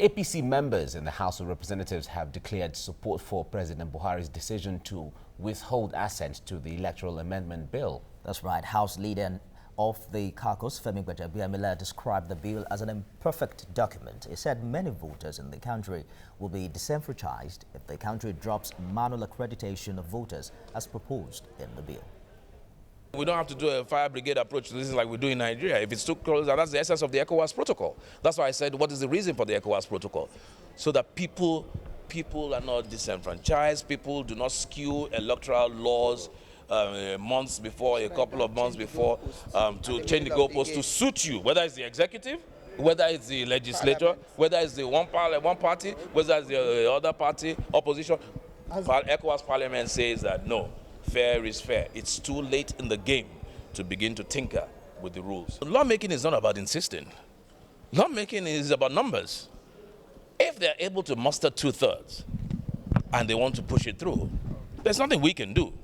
APC members in the House of Representatives have declared support for President Buhari's decision to withhold assent to the Electoral Amendment Bill. That's right. House Leader of the caucus, Femi Gbajabiamila, described the bill as an imperfect document. He said many voters in the country will be disenfranchised if the country drops manual accreditation of voters as proposed in the bill. We don't have to do a fire brigade approach to this like we do in Nigeria. If it's too close, that's the essence of the ECOWAS protocol. That's why I said, what is the reason for the ECOWAS protocol? So that people are not disenfranchised, people do not skew electoral laws months before, a couple of months before, to change the goalposts to suit you, whether it's the executive, whether it's the legislature, whether it's the one party, whether it's the other party, opposition. ECOWAS Parliament says that no. Fair is fair. It's too late in the game to begin to tinker with the rules. Lawmaking is not about insisting. Lawmaking is about numbers. If they're able to muster 2/3 and they want to push it through, there's nothing we can do.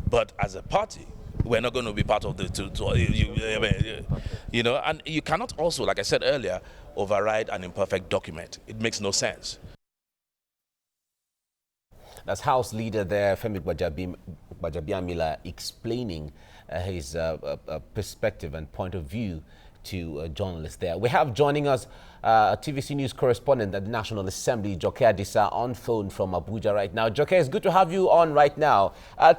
But as a party, we're not going to be part of the you know, and you cannot also, like I said earlier, override an imperfect document. It makes no sense. That's House Leader there, Femi Gbajabiamila, explaining his perspective and point of view to journalists there. We have joining us TVC News correspondent at the National Assembly, Joke Adisa, on phone from Abuja right now. Joke, it's good to have you on right now.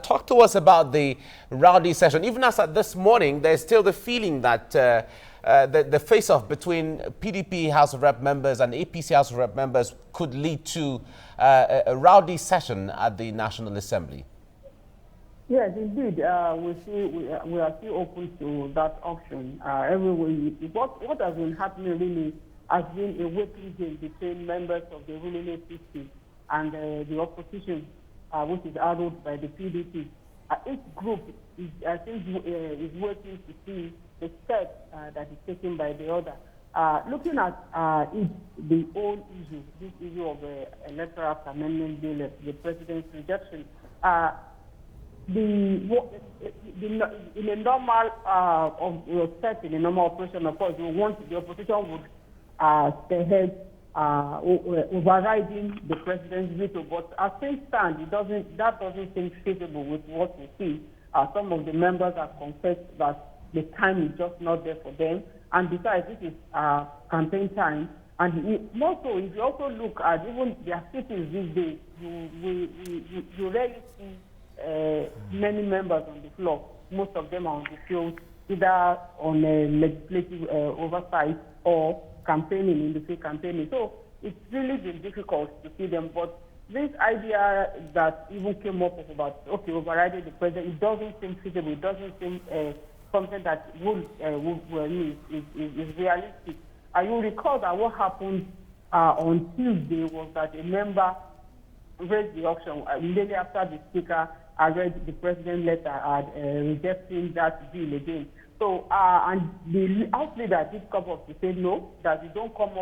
Talk to us about the rowdy session. Even as at this morning, there's still the feeling that the face-off between PDP House of Rep members and APC House of Rep members could lead to a rowdy session at the National Assembly. Yes, indeed. We are still open to that option. What has been happening really has been a waiting game between members of the ruling APC and the opposition, which is ruled by the PDP. Each group is waiting to see the step that is taken by the other. Looking at the old issue, this issue of the Electoral Amendment Bill, the President's rejection, in a normal setting, a normal operation, of course, the opposition would spearhead overriding the President's veto. But as things stand, that doesn't seem feasible with what we see. Some of the members have confessed that the time is just not there for them. And besides, this is campaign time. And more so, if you also look at even their cities these days, you rarely see many members on the floor. Most of them are on the field, either on a legislative oversight or campaigning, in the field campaigning. So it's really been difficult to see them. But this idea that even came up with about, okay, overriding the president, it doesn't seem feasible. It doesn't seem something that is realistic. You recall that what happened on Tuesday was that a member raised the option immediately after the speaker read the president's letter rejecting that bill again. So, and the House leader did come up to say no, that you don't come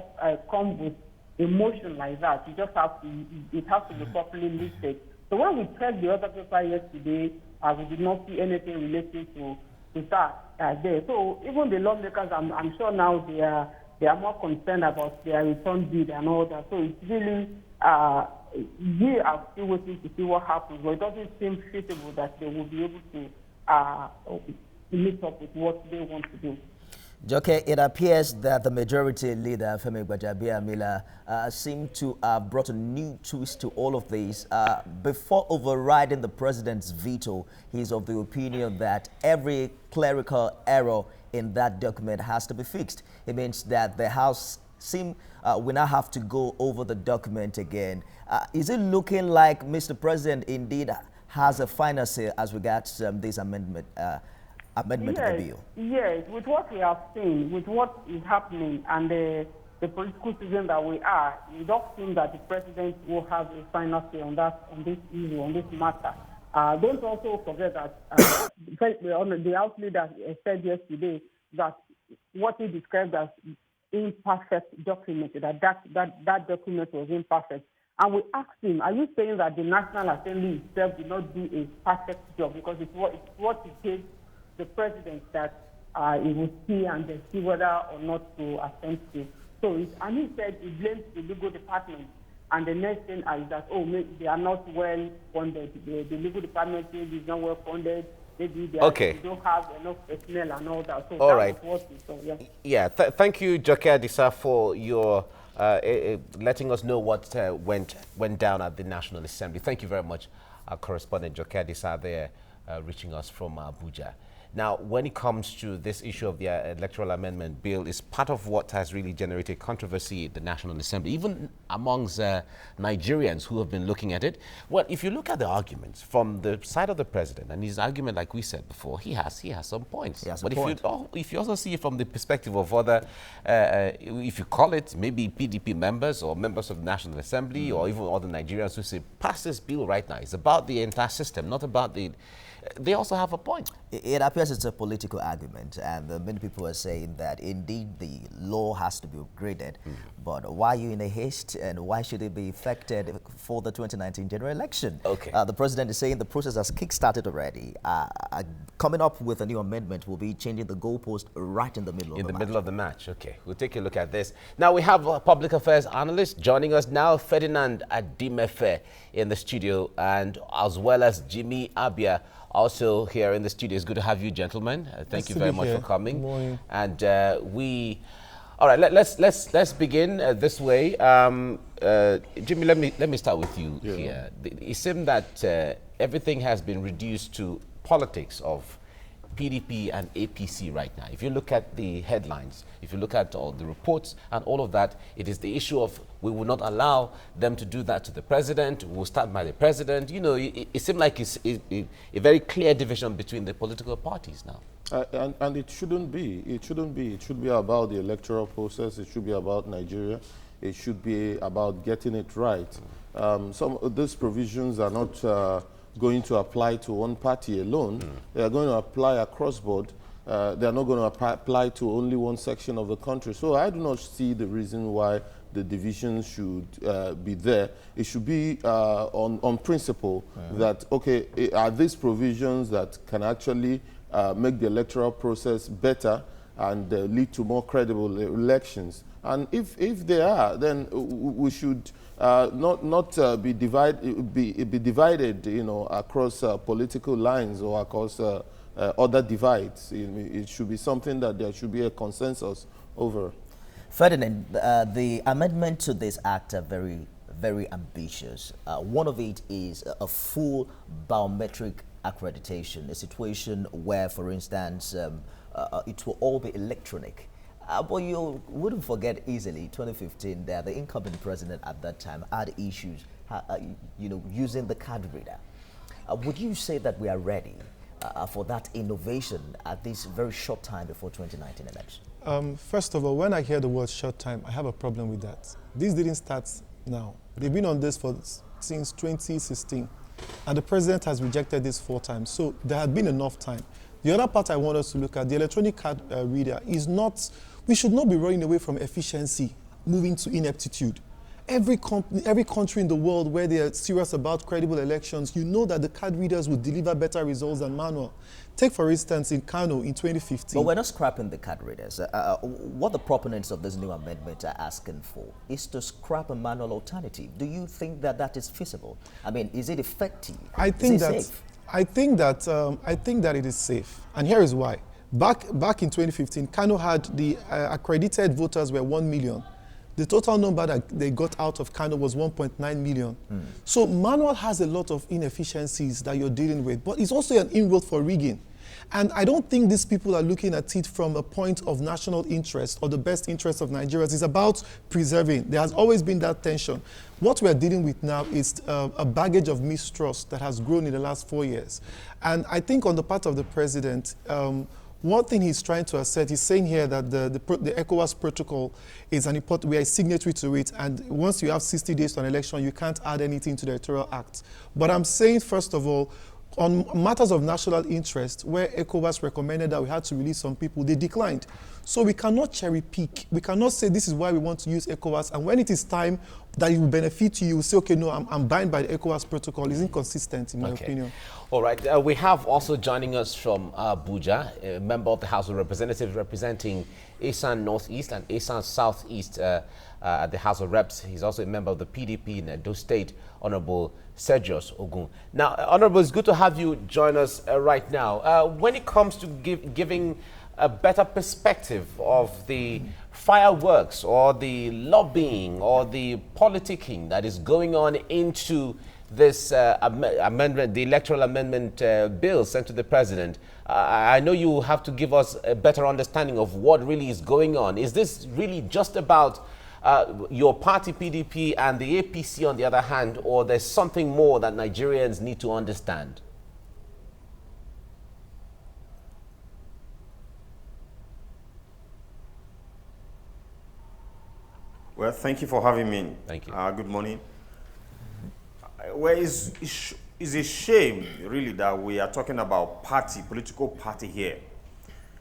with a motion like that. You just have to, it has to be properly listed. So when we checked the other paper yesterday, we did not see anything related to that there. So even the lawmakers, I'm sure now they are more concerned about their return bid and all that. So it's really, we are still waiting to see what happens, but it doesn't seem feasible that they will be able to meet up with what they want to do. Joke, it appears that the majority leader, Femi Gbajabiamila, seemed to have brought a new twist to all of this. Before overriding the president's veto, he's of the opinion that every clerical error in that document has to be fixed. It means that the House we now have to go over the document again. Is it looking like Mr. President indeed has a final say as regards this amendment of the bill? Yes, with what we have seen, with what is happening and the political season that we are, it does seem that the president will have a final say on this issue, on this matter. Don't also forget that the House leader said yesterday that what he described as imperfect document, that document was imperfect. And we asked him, are you saying that the National Assembly itself did not do a perfect job? Because it's what it gave the president that he will see and see whether or not to attempt to And he said he blames the legal department. And the next thing is that, they are not well funded. The legal department is not well funded. Maybe they don't have enough personnel and all that. So all that right. was what we saw, yeah. Yeah, thank you, Joke Adisa, for your letting us know what went down at the National Assembly. Thank you very much, our correspondent Joke Adisa there, reaching us from Abuja. Now, when it comes to this issue of the electoral amendment bill, is part of what has really generated controversy at the National Assembly, even amongst Nigerians who have been looking at it. Well, if you look at the arguments from the side of the president, and his argument, like we said before, he has some points. But if you also see it from the perspective of other, if you call it maybe PDP members or members of the National Assembly or even other Nigerians who say, pass this bill right now. It's about the entire system, not about the... They also have a point. It appears it's a political argument, and many people are saying that indeed the law has to be upgraded. But why are you in a haste, and why should it be effected for the 2019 general election? Okay. The president is saying the process has kick-started already. Coming up with a new amendment will be changing the goalpost right in the middle of the match. In the middle of the match, okay. We'll take a look at this. Now we have a public affairs analyst joining us now, Ferdinand Adimefe in the studio, and as well as Jimmy Abia, also here in the studio. It's good to have you, gentlemen. Thank you very much for coming. Good morning. And all right. Let's begin this way. Jimmy, let me start with you here. It seems that everything has been reduced to politics of PDP and APC right now. If you look at the headlines, if you look at all the reports and all of that, it is the issue of we will not allow them to do that to the president. We'll start by the president. You know, it seems like it's a very clear division between the political parties now. And it shouldn't be. It shouldn't be. It should be about the electoral process. It should be about Nigeria. It should be about getting it right. Some of these provisions are not going to apply to one party alone. They are going to apply across board. They are not going to apply to only one section of the country. So I do not see the reason why the division should be there. It should be on principle that, okay, are these provisions that can actually make the electoral process better and lead to more credible elections? And if they are, then we should not be divided, you know, across political lines or across other divides. It should be something that there should be a consensus over. Ferdinand, the amendment to this act are very, very ambitious. One of it is a full biometric accreditation, a situation where, for instance, it will all be electronic. But you wouldn't forget easily, 2015, that the incumbent president at that time had issues, using the card reader. Would you say that we are ready for that innovation at this very short time before 2019 election? First of all, when I hear the word short time, I have a problem with that. This didn't start now. They've been on this since 2016, and the president has rejected this 4 times. So there had been enough time. The other part I want us to look at, the electronic card reader, is not. We should not be running away from efficiency, moving to ineptitude. Every country in the world where they are serious about credible elections, you know that the card readers will deliver better results than manual. Take, for instance, in Kano in 2015. But we're not scrapping the card readers. What the proponents of this new amendment are asking for is to scrap a manual alternative. Do you think that that is feasible? I mean, is it effective? I think safe? I think that it is safe, and here is why. Back in 2015, Kano had the accredited voters were 1 million. The total number that they got out of Kano was 1.9 million. So manual has a lot of inefficiencies that you're dealing with, but it's also an inroad for rigging. And I don't think these people are looking at it from a point of national interest or the best interest of Nigerians. It's about preserving. There has always been that tension. What we're dealing with now is a baggage of mistrust that has grown in the last 4 years. And I think on the part of the president, one thing he's trying to assert, he's saying here that the ECOWAS protocol is an important, we are signatory to it, and once you have 60 days to an election, you can't add anything to the Electoral Act. But I'm saying, first of all, on matters of national interest, where ECOWAS recommended that we had to release some people, they declined. So we cannot cherry pick. We cannot say this is why we want to use ECOWAS, and when it is time that it will benefit you, you say, okay, no, I'm bound by the ECOWAS protocol. It's inconsistent, in my opinion. All right. We have also joining us from Abuja, a member of the House of Representatives representing Asan Northeast and Asan Southeast at the House of Reps. He's also a member of the PDP in Edo State, Honorable Sergius Ogun. Now, Honorable, it's good to have you join us right now. When it comes to giving a better perspective of the fireworks or the lobbying or the politicking that is going on into this amendment, the electoral amendment bill sent to the president, I know you have to give us a better understanding of what really is going on. Is this really just about your party PDP and the APC on the other hand, or there's something more that Nigerians need to understand? Well, thank you for having me. Thank you. Good morning. Well, it's a shame, really, that we are talking about political party here.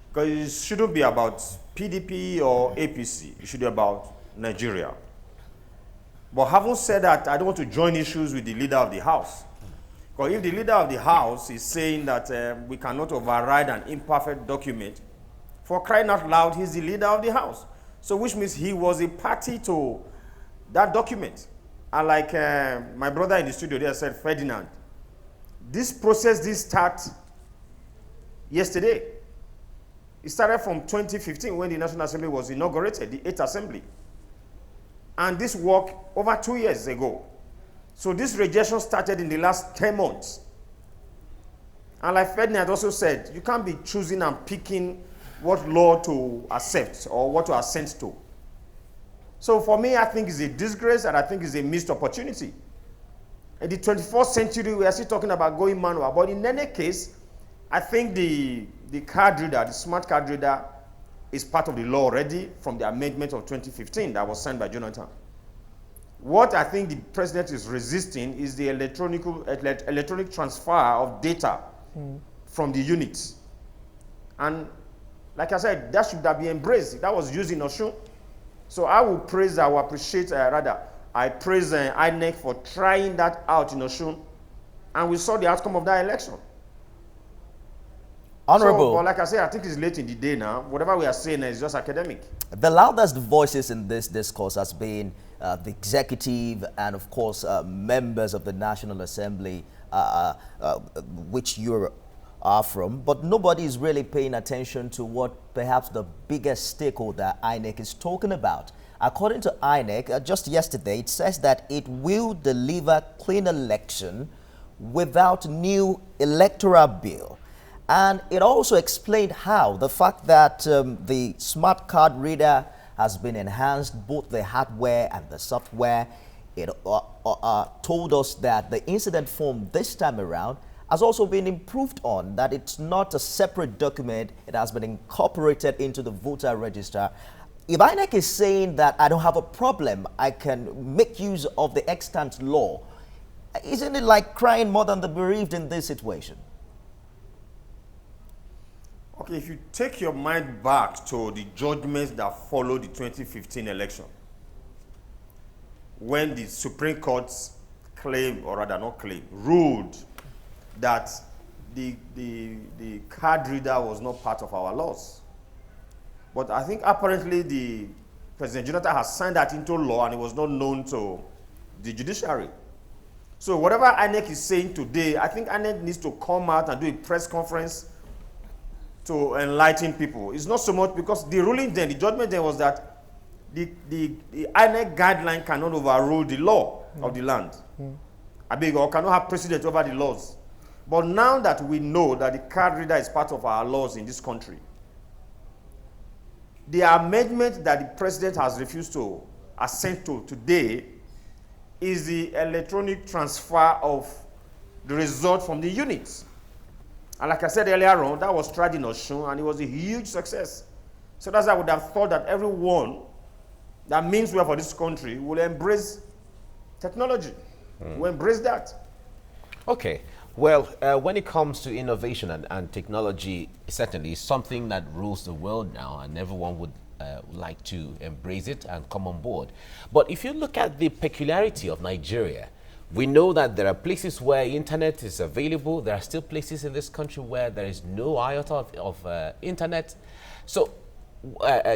Because it shouldn't be about PDP or APC. It should be about Nigeria. But having said that, I don't want to join issues with the leader of the House. Because if the leader of the House is saying that we cannot override an imperfect document, for crying out loud, he's the leader of the House. So which means he was a party to that document. And like my brother in the studio there said, Ferdinand, this process did start yesterday. It started from 2015 when the National Assembly was inaugurated, the 8th Assembly. And this work over 2 years ago. So this rejection started in the last 10 months. And like Ferdinand also said, you can't be choosing and picking what law to accept or what to assent to. So for me, I think it's a disgrace and I think it's a missed opportunity. In the 21st century, we are still talking about going manual. But in any case, I think the card reader, the smart card reader, is part of the law already from the amendment of 2015 that was signed by Jonathan. What I think the president is resisting is the electronic transfer of data from the units. And like I said, that should have been embraced. That was used in Osun. So I will praise, I will appreciate, I praise INEC for trying that out in Osun. And we saw the outcome of that election. Honorable. So, but like I said, I think it's late in the day now. Whatever we are saying is just academic. The loudest voices in this discourse has been the executive and, of course, members of the National Assembly, which you are from. But nobody is really paying attention to what perhaps the biggest stakeholder, INEC, is talking about. According to INEC, just yesterday, it says that it will deliver clean election without new electoral bill. And it also explained how the fact that the smart card reader has been enhanced, both the hardware and the software. It told us that the incident form this time around has also been improved on, that it's not a separate document, it has been incorporated into the voter register. If INEC is saying that I don't have a problem, I can make use of the extant law, isn't it like crying more than the bereaved in this situation? Okay, if you take your mind back to the judgments that followed the 2015 election, when the Supreme Court claimed, or rather not claimed, ruled that the card reader was not part of our laws. But I think apparently the President Jonathan has signed that into law and it was not known to the judiciary. So whatever INEC is saying today, I think INEC needs to come out and do a press conference to enlighten people. It's not so much because the ruling then, the judgment then was that the INEC guideline cannot overrule the law of the land. I beg, or cannot have precedent over the laws. But now that we know that the card reader is part of our laws in this country, the amendment that the president has refused to assent to today is the electronic transfer of the result from the units. And like I said earlier on, that was tried in Osun and it was a huge success. So that's why I would have thought that everyone that means well for this country will embrace technology, will embrace that. Okay. Well, when it comes to innovation and technology, certainly is something that rules the world now, and everyone would like to embrace it and come on board. But if you look at the peculiarity of Nigeria, we know that there are places where internet is available. There are still places in this country where there is no iota of internet. So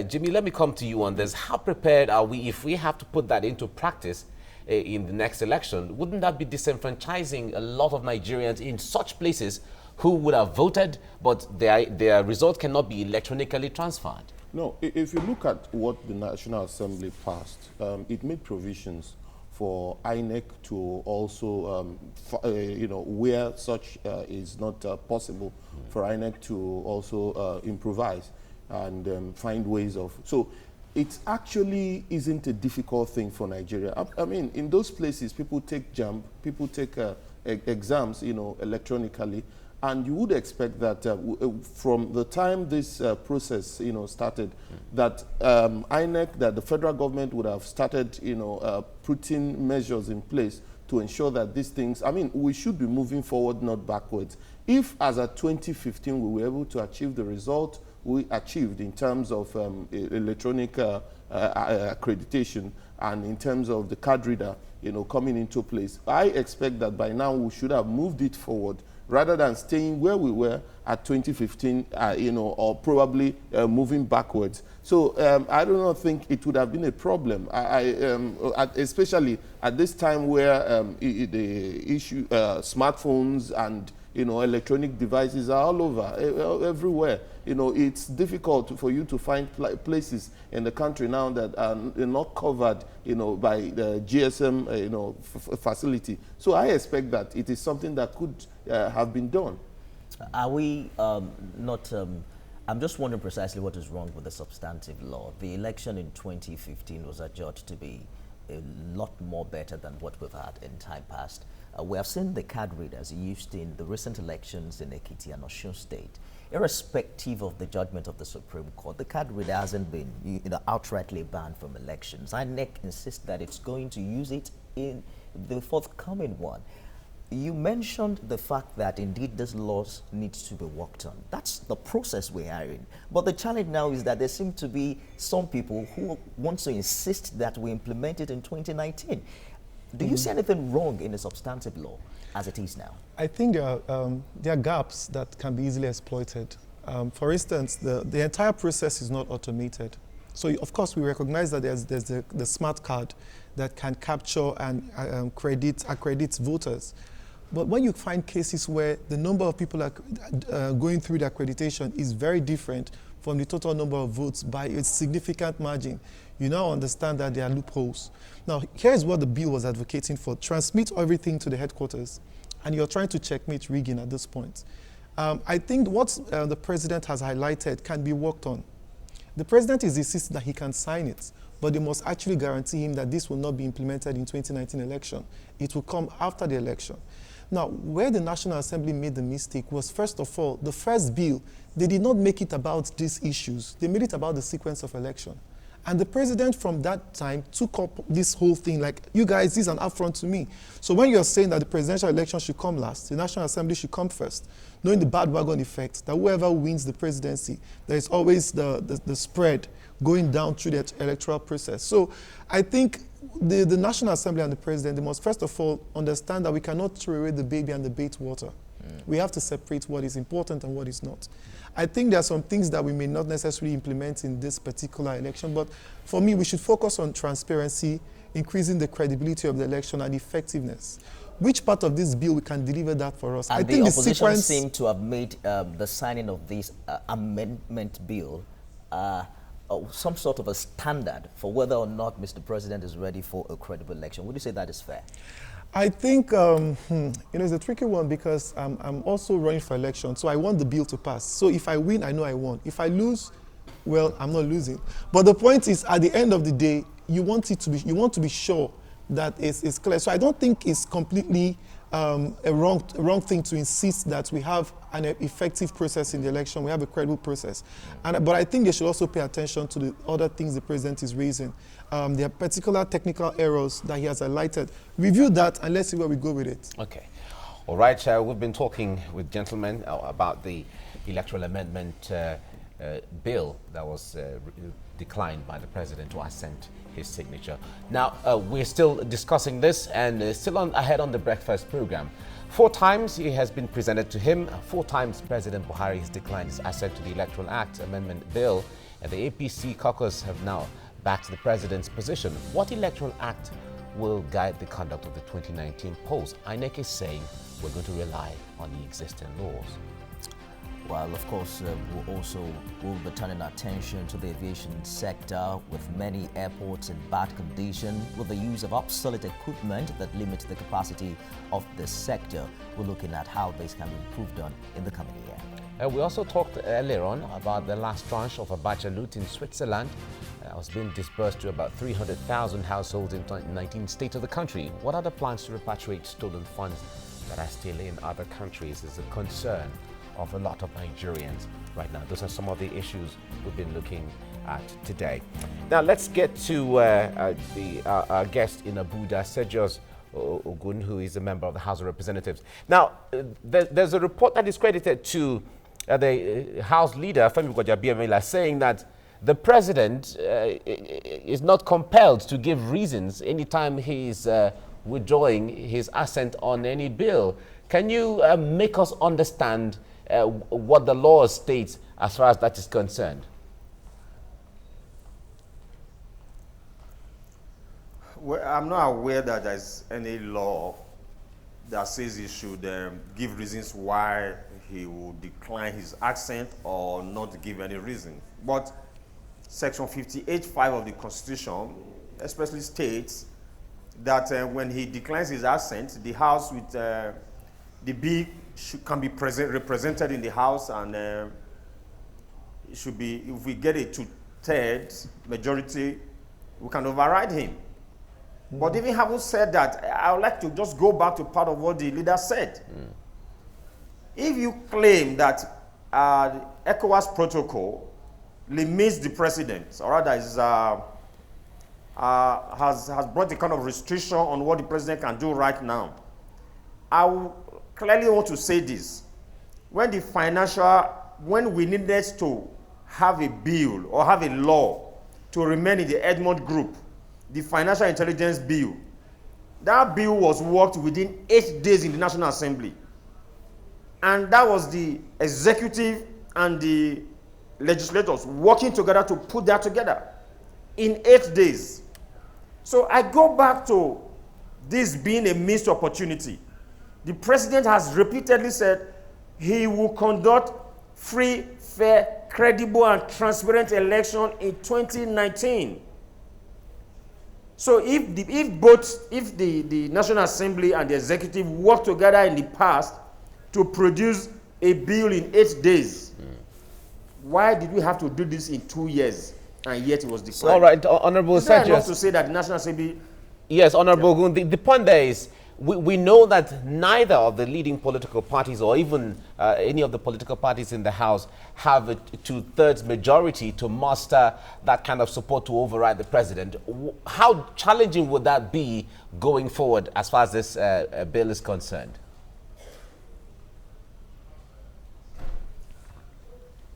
Jimmy, let me come to you on this. How prepared are we if we have to put that into practice in the next election? Wouldn't that be disenfranchising a lot of Nigerians in such places who would have voted, but their result cannot be electronically transferred? No, if you look at what the National Assembly passed, it made provisions for INEC to also, where such is not possible, for INEC to also improvise and find ways of. So it actually isn't a difficult thing for Nigeria. I mean, in those places, people take JAMB, people take exams, electronically. And you would expect that from the time this process, started, that INEC, that the federal government would have started, putting measures in place to ensure that these things, I mean, we should be moving forward, not backwards. If, as at 2015, we were able to achieve the result we achieved in terms of electronic accreditation and in terms of the card reader, coming into place, I expect that by now we should have moved it forward, rather than staying where we were at 2015, or probably moving backwards. So I do not think it would have been a problem, especially at this time where the issue, smartphones and electronic devices are all over, everywhere. It's difficult for you to find places in the country now that are not covered, by the GSM, facility. So I expect that it is something that could have been done. Are we not? I'm just wondering precisely what is wrong with the substantive law. The election in 2015 was adjudged to be a lot more better than what we've had in time past. We have seen the card readers used in the recent elections in Ekiti and Osun State. Irrespective of the judgment of the Supreme Court, the card reader hasn't been outrightly banned from elections. INEC insists that it's going to use it in the forthcoming one. You mentioned the fact that indeed this laws needs to be worked on. That's the process we are in. But the challenge now is that there seem to be some people who want to insist that we implement it in 2019. Do you see anything wrong in the substantive law as it is now? I think there are gaps that can be easily exploited. For instance, the entire process is not automated. So of course we recognize that there's the smart card that can capture and accredit voters. But when you find cases where the number of people going through the accreditation is very different from the total number of votes by a significant margin, you now understand that there are loopholes. Now, here's what the bill was advocating for. Transmit everything to the headquarters, and you're trying to checkmate rigging at this point. I think what the president has highlighted can be worked on. The president is insisting that he can sign it, but they must actually guarantee him that this will not be implemented in 2019 election. It will come after the election. Now, where the National Assembly made the mistake was, first of all, the first bill, they did not make it about these issues. They made it about the sequence of election. And the president from that time took up this whole thing like, you guys, this is an affront to me. So when you're saying that the presidential election should come last, the National Assembly should come first, knowing the bandwagon effect, that whoever wins the presidency, there is always the spread going down through the electoral process. So I think the National Assembly and the president, they must first of all understand that we cannot throw away the baby and the bathwater. We have to separate what is important and what is not. I think there are some things that we may not necessarily implement in this particular election, but for me, we should focus on transparency, increasing the credibility of the election and effectiveness. Which part of this bill we can deliver that for us? And I the think opposition seem to have made the signing of this amendment bill some sort of a standard for whether or not Mr. President is ready for a credible election. Would you say that is fair? I think it's a tricky one because I'm also running for election, so I want the bill to pass. So if I win, I know I won. If I lose, well, I'm not losing. But the point is, at the end of the day, you want to be sure that it's clear. So I don't think it's completely a wrong thing to insist that we have an effective process in the election, we have a credible process. But I think they should also pay attention to the other things the president is raising. There are particular technical errors that he has highlighted. Review that and let's see where we go with it. Okay. All right, we've been talking with gentlemen about the electoral amendment bill that was declined by the president to assent his signature. Now, we're still discussing this and still ahead on the breakfast program. 4 times it has been presented to him. 4 times President Buhari has declined his assent to the Electoral Act Amendment Bill The APC caucus have now backed the president's position. What electoral act will guide the conduct of the 2019 polls? INEC is saying we're going to rely on the existing laws. Well, of course, we'll be turning attention to the aviation sector, with many airports in bad condition, with the use of obsolete equipment that limits the capacity of the sector. We're looking at how this can be improved on in the coming year. We also talked earlier on about the last tranche of Abacha loot in Switzerland. It was being dispersed to about 300,000 households in 19 states of the country. What are the plans to repatriate stolen funds that are still in other countries is a concern of a lot of Nigerians right now. Those are some of the issues we've been looking at today. Now let's get to our guest in Abuja, Sejos Ogun, who is a member of the House of Representatives. Now, there's a report that is credited to the House leader, Femi Gbajabiamila, saying that the president is not compelled to give reasons anytime he's withdrawing his assent on any bill. Can you make us understand what the law states as far as that is concerned? Well, I'm not aware that there's any law that says he should give reasons why he will decline his assent or not give any reason. But Section 58(5) of the Constitution especially states that when he declines his assent, the House with the bill can be represented in the House, and it should be, if we get a 2/3 majority, we can override him. But even having said that, I would like to just go back to part of what the leader said. If you claim that the ECOWAS protocol limits the president, or rather is, has brought a kind of restriction on what the president can do right now, I clearly want to say this. When we needed to have a bill or have a law to remain in the Edmond Group, the Financial Intelligence Bill, that bill was worked within 8 days in the National Assembly. And that was the executive and the legislators working together to put that together in 8 days. So I go back to this being a missed opportunity. The president has repeatedly said he will conduct free, fair, credible, and transparent election in 2019. So if the National Assembly and the executive work together in the past to produce a bill in 8 days, why did we have to do this in 2 years, and yet it was declined? All right, Honorable Sejos. Enough to say that the National Assembly... Yes, Honorable Ogun, the point there is, we know that neither of the leading political parties or even any of the political parties in the House have a 2/3 majority to muster that kind of support to override the president. How challenging would that be going forward as far as this bill is concerned?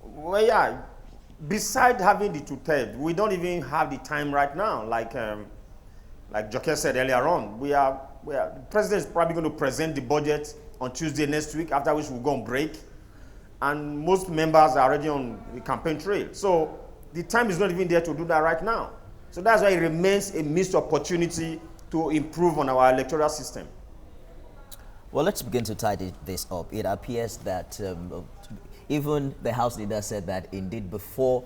Well, yeah, besides having the 2/3, we don't even have the time right now. Like Joke said earlier on, the president is probably going to present the budget on Tuesday next week, after which we'll go on break. And most members are already on the campaign trail. So the time is not even there to do that right now. So that's why it remains a missed opportunity to improve on our electoral system. Well, let's begin to tie this up. It appears that even the House leader said that indeed before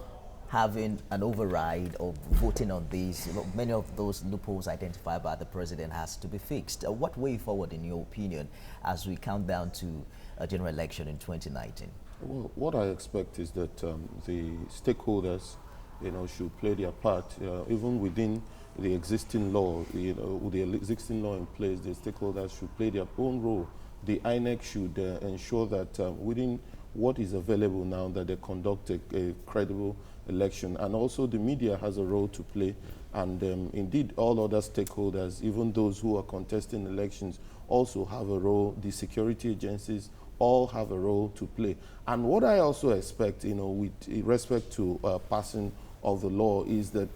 having an override or voting on these, many of those loopholes identified by the president has to be fixed. What way forward, in your opinion, as we count down to a general election in 2019? Well, what I expect is that the stakeholders, should play their part, even within the existing law. With the existing law in place, the stakeholders should play their own role. The INEC should ensure that within what is available now, that they conduct a credible election, and also the media has a role to play, and indeed all other stakeholders, even those who are contesting elections, also have a role. The security agencies all have a role to play. And what I also expect, with respect to passing of the law, is that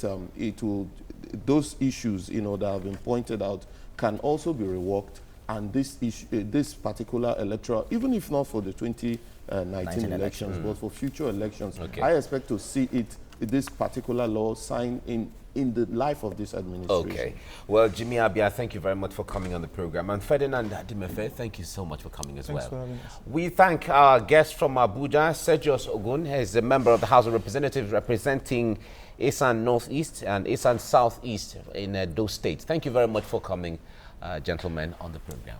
those issues, that have been pointed out, can also be reworked, and this particular electoral, even if not for the 2019 elections, but for future elections, I expect to see it this particular law signed in the life of this administration. Okay. Well, Jimmy Abia, thank you very much for coming on the program. And Ferdinand Adimefe, thank you so much for coming as Thanks well. for having us. We thank our guest from Abuja, Sergius Ogun. He's a member of the House of Representatives representing Esan Northeast and Esan Southeast in those states. Thank you very much for coming, gentlemen, on the program.